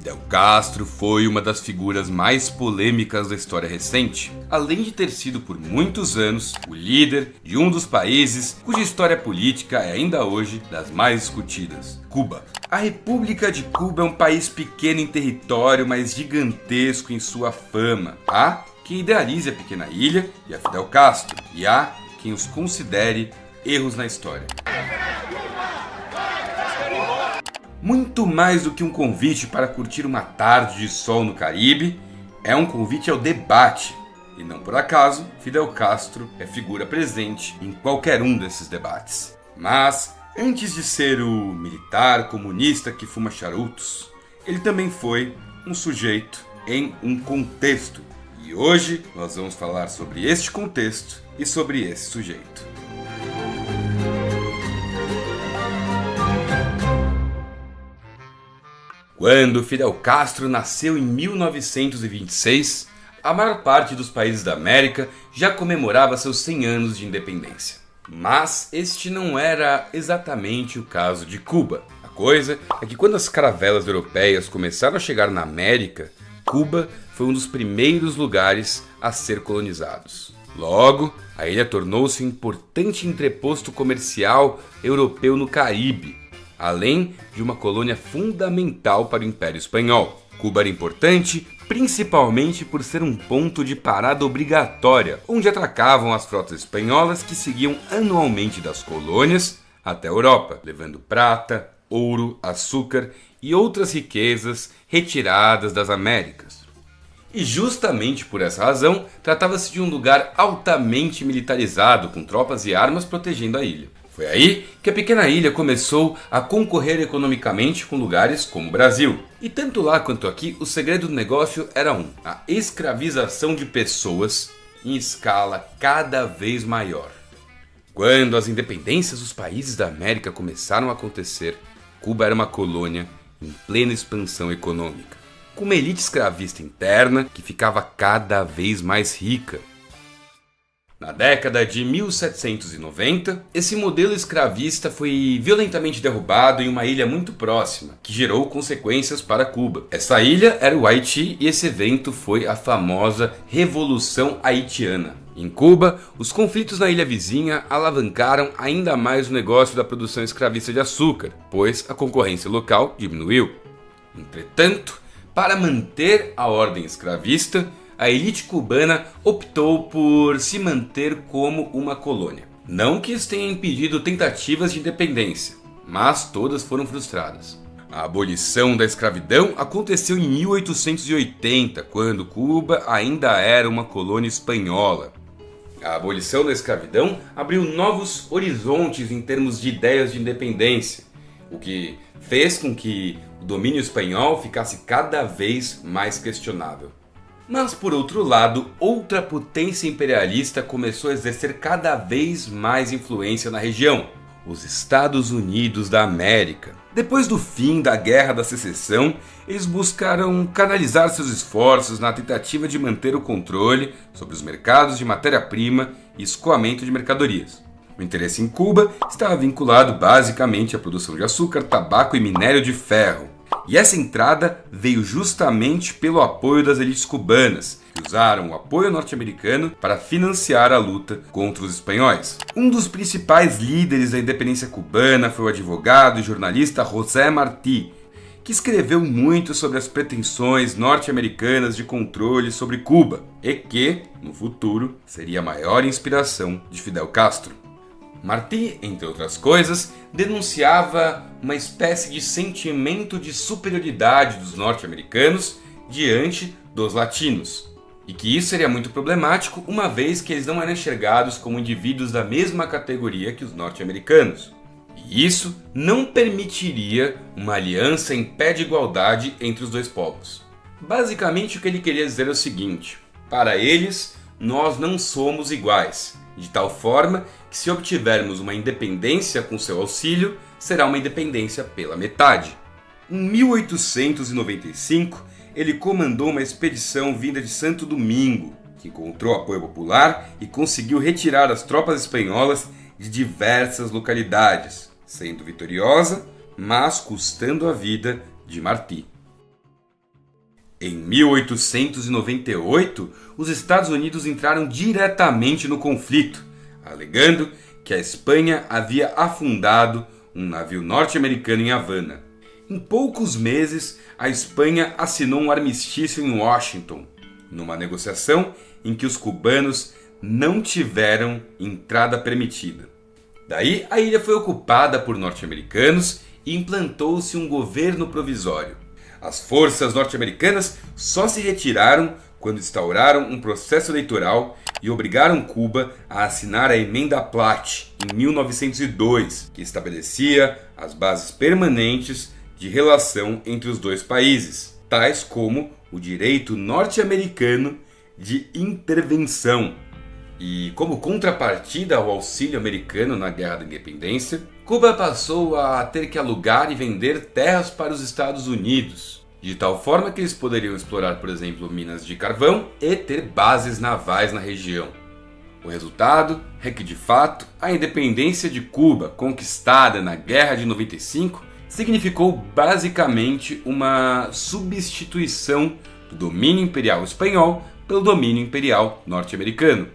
Fidel Castro foi uma das figuras mais polêmicas da história recente, além de ter sido por muitos anos o líder de um dos países cuja história política é ainda hoje das mais discutidas, Cuba. A República de Cuba é um país pequeno em território, mas gigantesco em sua fama. Há quem idealize a pequena ilha e a Fidel Castro, e há quem os considere erros na história. Muito mais do que um convite para curtir uma tarde de sol no Caribe, é um convite ao debate. E não por acaso, Fidel Castro é figura presente em qualquer um desses debates. Mas, antes de ser o militar comunista que fuma charutos, ele também foi um sujeito em um contexto. E hoje nós vamos falar sobre este contexto e sobre esse sujeito. Quando Fidel Castro nasceu em 1926, a maior parte dos países da América já comemorava seus 100 anos de independência. Mas este não era exatamente o caso de Cuba. A coisa é que quando as caravelas europeias começaram a chegar na América, Cuba foi um dos primeiros lugares a ser colonizados. Logo, a ilha tornou-se um importante entreposto comercial europeu no Caribe, além de uma colônia fundamental para o Império Espanhol. Cuba era importante principalmente por ser um ponto de parada obrigatória, onde atracavam as frotas espanholas que seguiam anualmente das colônias até a Europa, levando prata, ouro, açúcar e outras riquezas retiradas das Américas. E justamente por essa razão, tratava-se de um lugar altamente militarizado, com tropas e armas protegendo a ilha. Foi aí que a pequena ilha começou a concorrer economicamente com lugares como o Brasil. E tanto lá quanto aqui, o segredo do negócio era a escravização de pessoas em escala cada vez maior. Quando as independências dos países da América começaram a acontecer, Cuba era uma colônia em plena expansão econômica, com uma elite escravista interna que ficava cada vez mais rica. Na década de 1790, esse modelo escravista foi violentamente derrubado em uma ilha muito próxima, que gerou consequências para Cuba. Essa ilha era o Haiti e esse evento foi a famosa Revolução Haitiana. Em Cuba, os conflitos na ilha vizinha alavancaram ainda mais o negócio da produção escravista de açúcar, pois a concorrência local diminuiu. Entretanto, para manter a ordem escravista, a elite cubana optou por se manter como uma colônia. Não que isso tenha impedido tentativas de independência, mas todas foram frustradas. A abolição da escravidão aconteceu em 1880, quando Cuba ainda era uma colônia espanhola. A abolição da escravidão abriu novos horizontes em termos de ideias de independência, o que fez com que o domínio espanhol ficasse cada vez mais questionável. Mas, por outro lado, outra potência imperialista começou a exercer cada vez mais influência na região: os Estados Unidos da América. Depois do fim da Guerra da Secessão, eles buscaram canalizar seus esforços na tentativa de manter o controle sobre os mercados de matéria-prima e escoamento de mercadorias. O interesse em Cuba estava vinculado basicamente à produção de açúcar, tabaco e minério de ferro. E essa entrada veio justamente pelo apoio das elites cubanas, que usaram o apoio norte-americano para financiar a luta contra os espanhóis. Um dos principais líderes da independência cubana foi o advogado e jornalista José Martí, que escreveu muito sobre as pretensões norte-americanas de controle sobre Cuba e que, no futuro, seria a maior inspiração de Fidel Castro. Martí, entre outras coisas, denunciava uma espécie de sentimento de superioridade dos norte-americanos diante dos latinos, e que isso seria muito problemático uma vez que eles não eram enxergados como indivíduos da mesma categoria que os norte-americanos. E isso não permitiria uma aliança em pé de igualdade entre os dois povos. Basicamente o que ele queria dizer é o seguinte: para eles, nós não somos iguais, de tal forma que se obtivermos uma independência com seu auxílio, será uma independência pela metade. Em 1895, ele comandou uma expedição vinda de Santo Domingo, que encontrou apoio popular e conseguiu retirar as tropas espanholas de diversas localidades, sendo vitoriosa, mas custando a vida de Martí. Em 1898, os Estados Unidos entraram diretamente no conflito, alegando que a Espanha havia afundado um navio norte-americano em Havana. Em poucos meses, a Espanha assinou um armistício em Washington, numa negociação em que os cubanos não tiveram entrada permitida. Daí, a ilha foi ocupada por norte-americanos e implantou-se um governo provisório. As forças norte-americanas só se retiraram quando instauraram um processo eleitoral e obrigaram Cuba a assinar a Emenda Platt, em 1902, que estabelecia as bases permanentes de relação entre os dois países, tais como o direito norte-americano de intervenção. E como contrapartida ao auxílio americano na Guerra da Independência, Cuba passou a ter que alugar e vender terras para os Estados Unidos, de tal forma que eles poderiam explorar, por exemplo, minas de carvão e ter bases navais na região. O resultado é que, de fato, a independência de Cuba, conquistada na Guerra de 95, significou basicamente uma substituição do domínio imperial espanhol pelo domínio imperial norte-americano.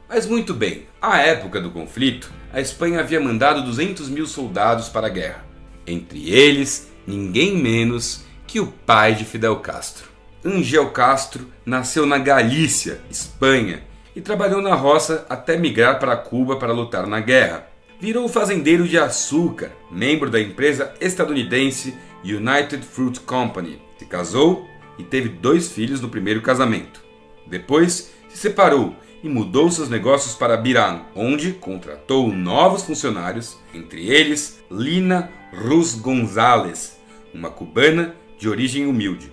Mas muito bem, à época do conflito, a Espanha havia mandado 200 mil soldados para a guerra. Entre eles, ninguém menos que o pai de Fidel Castro. Ángel Castro nasceu na Galícia, Espanha, e trabalhou na roça até migrar para Cuba para lutar na guerra. Virou fazendeiro de açúcar, membro da empresa estadunidense United Fruit Company. Se casou e teve 2 filhos no primeiro casamento. Depois se separou e mudou seus negócios para Birán, onde contratou novos funcionários, entre eles Lina Ruz González, uma cubana de origem humilde.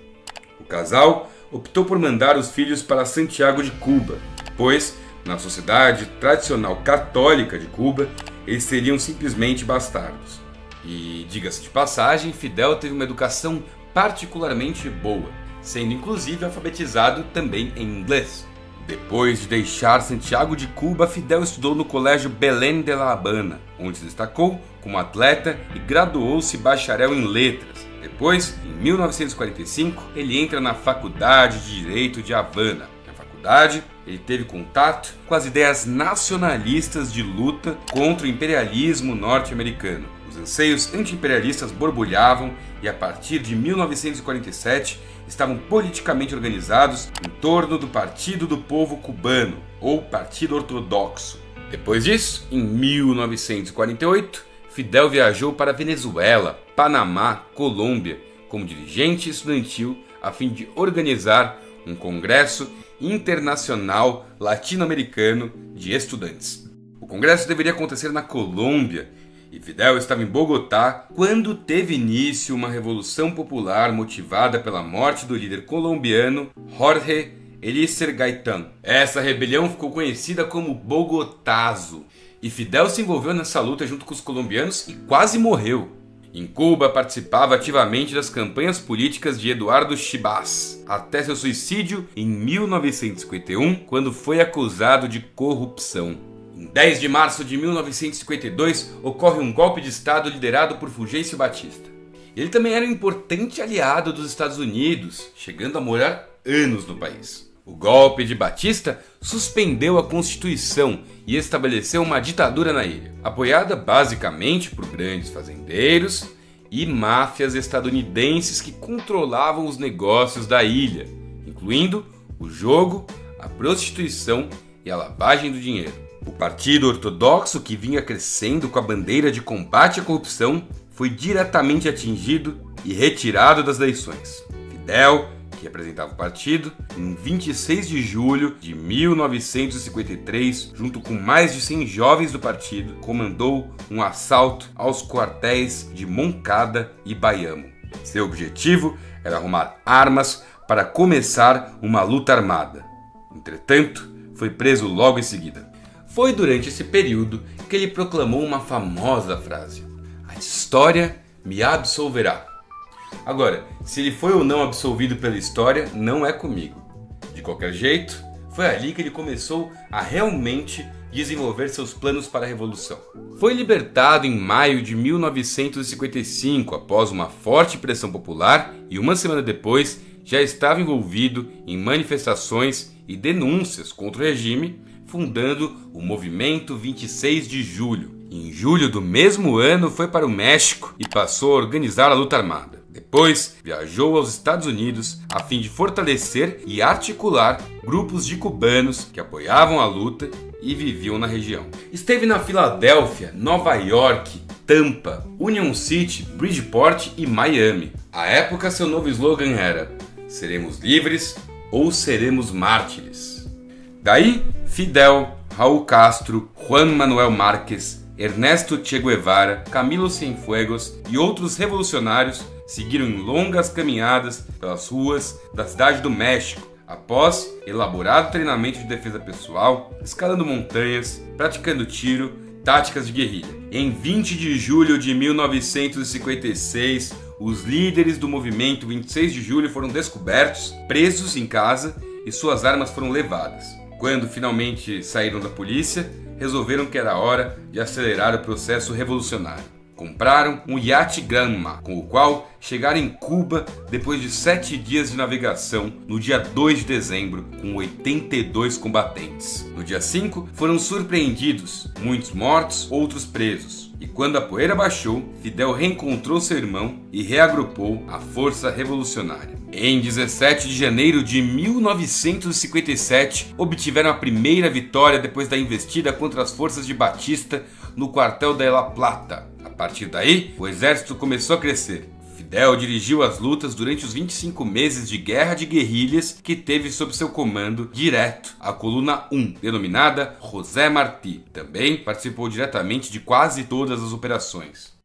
O casal optou por mandar os filhos para Santiago de Cuba, pois, na sociedade tradicional católica de Cuba, eles seriam simplesmente bastardos. E, diga-se de passagem, Fidel teve uma educação particularmente boa, sendo inclusive alfabetizado também em inglês. Depois de deixar Santiago de Cuba, Fidel estudou no Colégio Belém de La Habana, onde se destacou como atleta e graduou-se bacharel em letras. Depois, em 1945, ele entra na Faculdade de Direito de Havana. Na faculdade, ele teve contato com as ideias nacionalistas de luta contra o imperialismo norte-americano. Os anseios anti-imperialistas borbulhavam e, a partir de 1947, estavam politicamente organizados em torno do Partido do Povo Cubano, ou Partido Ortodoxo. Depois disso, em 1948, Fidel viajou para Venezuela, Panamá, Colômbia, como dirigente estudantil a fim de organizar um congresso internacional latino-americano de estudantes. O congresso deveria acontecer na Colômbia e Fidel estava em Bogotá quando teve início uma revolução popular motivada pela morte do líder colombiano Jorge Eliezer Gaitán. Essa rebelião ficou conhecida como Bogotazo e Fidel se envolveu nessa luta junto com os colombianos e quase morreu. Em Cuba, participava ativamente das campanhas políticas de Eduardo Chibás, até seu suicídio em 1951, quando foi acusado de corrupção. Em 10 de março de 1952, ocorre um golpe de Estado liderado por Fulgêncio Batista. Ele também era um importante aliado dos Estados Unidos, chegando a morar anos no país. O golpe de Batista suspendeu a Constituição e estabeleceu uma ditadura na ilha, apoiada basicamente por grandes fazendeiros e máfias estadunidenses que controlavam os negócios da ilha, incluindo o jogo, a prostituição e a lavagem do dinheiro. O Partido Ortodoxo, que vinha crescendo com a bandeira de combate à corrupção, foi diretamente atingido e retirado das eleições. Fidel, que representava o partido, em 26 de julho de 1953, junto com mais de 100 jovens do partido, comandou um assalto aos quartéis de Moncada e Bayamo. Seu objetivo era arrumar armas para começar uma luta armada. Entretanto, foi preso logo em seguida. Foi durante esse período que ele proclamou uma famosa frase: "A história me absolverá". Agora, se ele foi ou não absolvido pela história, não é comigo. De qualquer jeito, foi ali que ele começou a realmente desenvolver seus planos para a Revolução. Foi libertado em maio de 1955, após uma forte pressão popular, e uma semana depois já estava envolvido em manifestações e denúncias contra o regime, fundando o Movimento 26 de Julho. Em julho do mesmo ano foi para o México e passou a organizar a luta armada. Depois, viajou aos Estados Unidos a fim de fortalecer e articular grupos de cubanos que apoiavam a luta e viviam na região. Esteve na Filadélfia, Nova York, Tampa, Union City, Bridgeport e Miami. À época, seu novo slogan era: seremos livres ou seremos mártires. Daí, Fidel, Raul Castro, Juan Manuel Márquez, Ernesto Che Guevara, Camilo Cienfuegos e outros revolucionários seguiram em longas caminhadas pelas ruas da cidade do México, após elaborado treinamento de defesa pessoal, escalando montanhas, praticando tiro, táticas de guerrilha. Em 20 de julho de 1956, os líderes do movimento 26 de julho foram descobertos, presos em casa e suas armas foram levadas. Quando finalmente saíram da polícia, resolveram que era hora de acelerar o processo revolucionário. Compraram um iate Granma, com o qual chegaram em Cuba depois de 7 dias de navegação no dia 2 de dezembro, com 82 combatentes. No dia 5, foram surpreendidos, muitos mortos, outros presos. E quando a poeira baixou, Fidel reencontrou seu irmão e reagrupou a força revolucionária. Em 17 de janeiro de 1957, obtiveram a primeira vitória depois da investida contra as forças de Batista no quartel de La Plata. A partir daí, o exército começou a crescer. Fidel dirigiu as lutas durante os 25 meses de guerra de guerrilhas que teve sob seu comando direto a coluna 1, denominada José Martí. Também participou diretamente de quase todas as operações.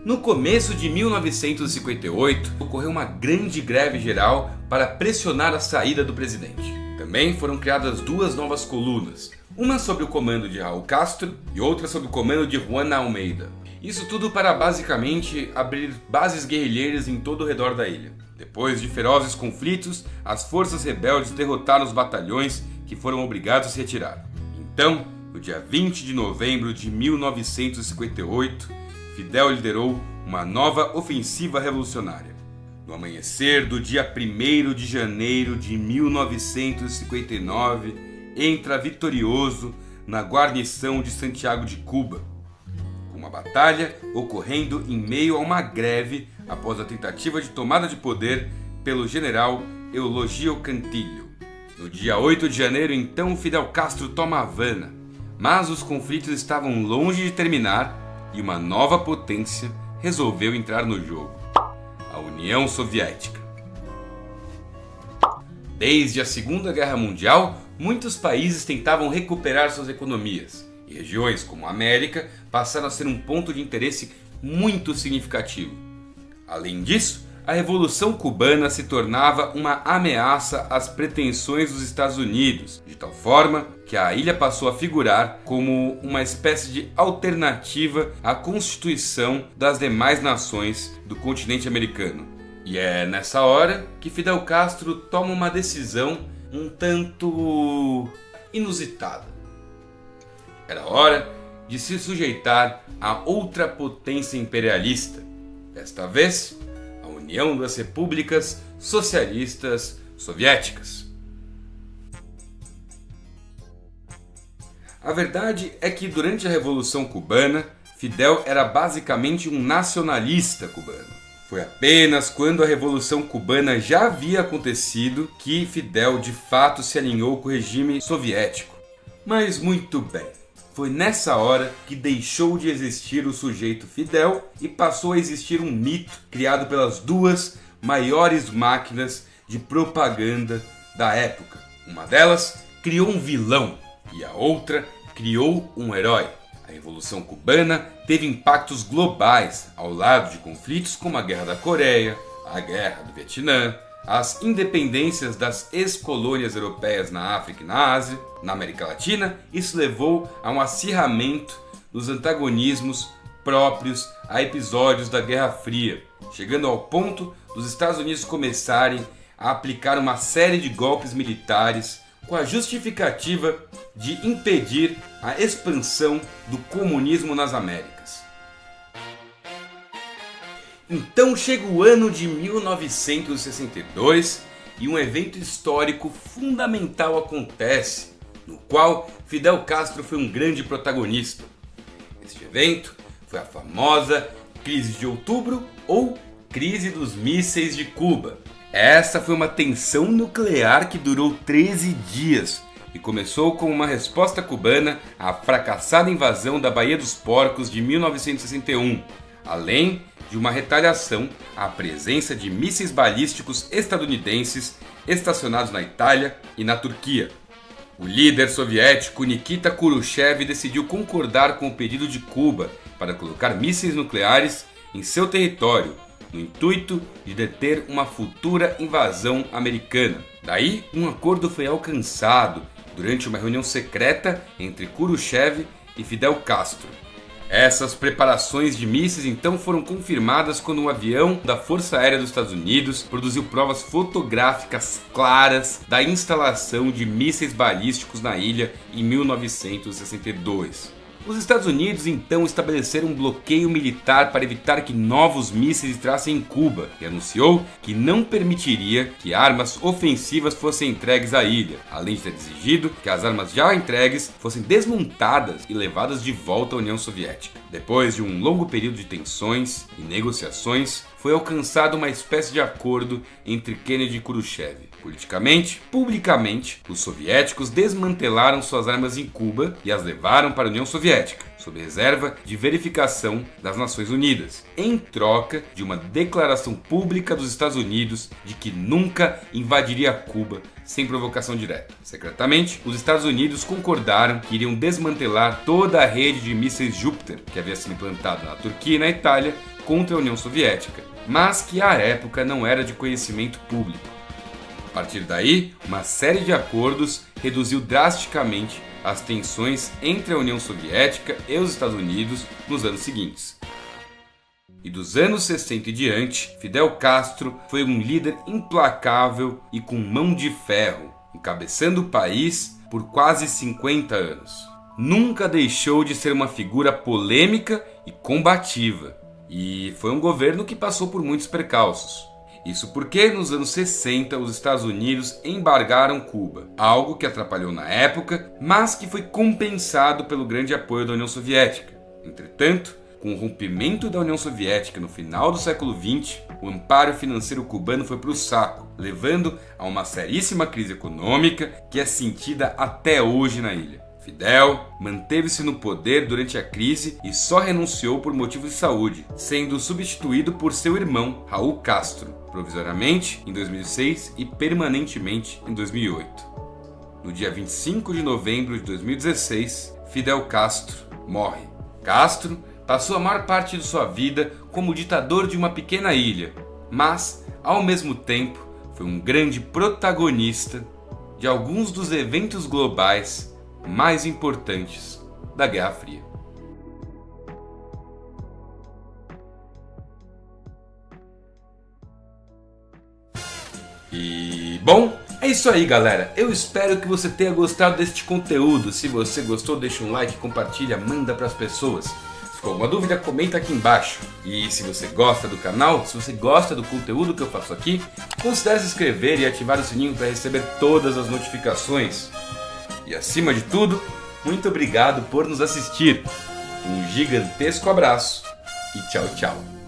No começo de 1958, ocorreu uma grande greve geral para pressionar a saída do presidente. Também foram criadas 2 novas colunas, uma sob o comando de Raul Castro e outra sob o comando de Juan Almeida. Isso tudo para basicamente abrir bases guerrilheiras em todo o redor da ilha. Depois de ferozes conflitos, as forças rebeldes derrotaram os batalhões que foram obrigados a se retirar. Então, no dia 20 de novembro de 1958, Fidel liderou uma nova ofensiva revolucionária. No amanhecer do dia 1º de janeiro de 1959, entra vitorioso na guarnição de Santiago de Cuba, com uma batalha ocorrendo em meio a uma greve após a tentativa de tomada de poder pelo general Eulogio Cantillo. No dia 8 de janeiro, então, Fidel Castro toma Havana, mas os conflitos estavam longe de terminar e uma nova potência resolveu entrar no jogo: a União Soviética. Desde a Segunda Guerra Mundial, muitos países tentavam recuperar suas economias, e regiões como a América passaram a ser um ponto de interesse muito significativo. Além disso, a Revolução Cubana se tornava uma ameaça às pretensões dos Estados Unidos, de tal forma que a ilha passou a figurar como uma espécie de alternativa à Constituição das demais nações do continente americano. E é nessa hora que Fidel Castro toma uma decisão um tanto inusitada. Era hora de se sujeitar a outra potência imperialista, desta vez a União das Repúblicas Socialistas Soviéticas. A verdade é que durante a Revolução Cubana, Fidel era basicamente um nacionalista cubano. Foi apenas quando a Revolução Cubana já havia acontecido que Fidel de fato se alinhou com o regime soviético. Mas muito bem, foi nessa hora que deixou de existir o sujeito Fidel e passou a existir um mito criado pelas 2 maiores máquinas de propaganda da época. Uma delas criou um vilão e a outra criou um herói. A Revolução Cubana teve impactos globais ao lado de conflitos como a Guerra da Coreia, a Guerra do Vietnã, as independências das ex-colônias europeias na África e na Ásia. Na América Latina, isso levou a um acirramento dos antagonismos próprios a episódios da Guerra Fria, chegando ao ponto dos Estados Unidos começarem a aplicar uma série de golpes militares com a justificativa de impedir a expansão do comunismo nas Américas. Então chega o ano de 1962 e um evento histórico fundamental acontece, no qual Fidel Castro foi um grande protagonista. Este evento foi a famosa Crise de Outubro ou Crise dos Mísseis de Cuba. Essa foi uma tensão nuclear que durou 13 dias e começou como uma resposta cubana à fracassada invasão da Baía dos Porcos de 1961, além de uma retaliação à presença de mísseis balísticos estadunidenses estacionados na Itália e na Turquia. O líder soviético Nikita Khrushchev decidiu concordar com o pedido de Cuba para colocar mísseis nucleares em seu território, no intuito de deter uma futura invasão americana. Daí, um acordo foi alcançado durante uma reunião secreta entre Khrushchev e Fidel Castro. Essas preparações de mísseis então foram confirmadas quando um avião da Força Aérea dos Estados Unidos produziu provas fotográficas claras da instalação de mísseis balísticos na ilha em 1962. Os Estados Unidos então estabeleceram um bloqueio militar para evitar que novos mísseis entrassem em Cuba e anunciou que não permitiria que armas ofensivas fossem entregues à ilha, além de ter exigido que as armas já entregues fossem desmontadas e levadas de volta à União Soviética. Depois de um longo período de tensões e negociações, foi alcançado uma espécie de acordo entre Kennedy e Khrushchev. Politicamente, publicamente, os soviéticos desmantelaram suas armas em Cuba e as levaram para a União Soviética, sob reserva de verificação das Nações Unidas, em troca de uma declaração pública dos Estados Unidos de que nunca invadiria Cuba sem provocação direta. Secretamente, os Estados Unidos concordaram que iriam desmantelar toda a rede de mísseis Júpiter que havia sido implantada na Turquia e na Itália contra a União Soviética, mas que à época não era de conhecimento público. A partir daí, uma série de acordos reduziu drasticamente as tensões entre a União Soviética e os Estados Unidos nos anos seguintes. E dos anos 60 em diante, Fidel Castro foi um líder implacável e com mão de ferro, encabeçando o país por quase 50 anos. Nunca deixou de ser uma figura polêmica e combativa, e foi um governo que passou por muitos percalços. Isso porque nos anos 60 os Estados Unidos embargaram Cuba, algo que atrapalhou na época, mas que foi compensado pelo grande apoio da União Soviética. Entretanto, com o rompimento da União Soviética no final do século XX, o amparo financeiro cubano foi para o saco, levando a uma seríssima crise econômica que é sentida até hoje na ilha. Fidel manteve-se no poder durante a crise e só renunciou por motivos de saúde, sendo substituído por seu irmão, Raul Castro, provisoriamente em 2006 e permanentemente em 2008. No dia 25 de novembro de 2016, Fidel Castro morre. Castro passou a maior parte de sua vida como ditador de uma pequena ilha, mas, ao mesmo tempo, foi um grande protagonista de alguns dos eventos globais mais importantes da Guerra Fria. E bom, é isso aí, galera. Eu espero que você tenha gostado deste conteúdo. Se você gostou, deixa um like, compartilha, manda para as pessoas. Se ficou alguma dúvida, comenta aqui embaixo. E se você gosta do canal, se você gosta do conteúdo que eu faço aqui, considere se inscrever e ativar o sininho para receber todas as notificações. E acima de tudo, muito obrigado por nos assistir. Um gigantesco abraço e tchau, tchau.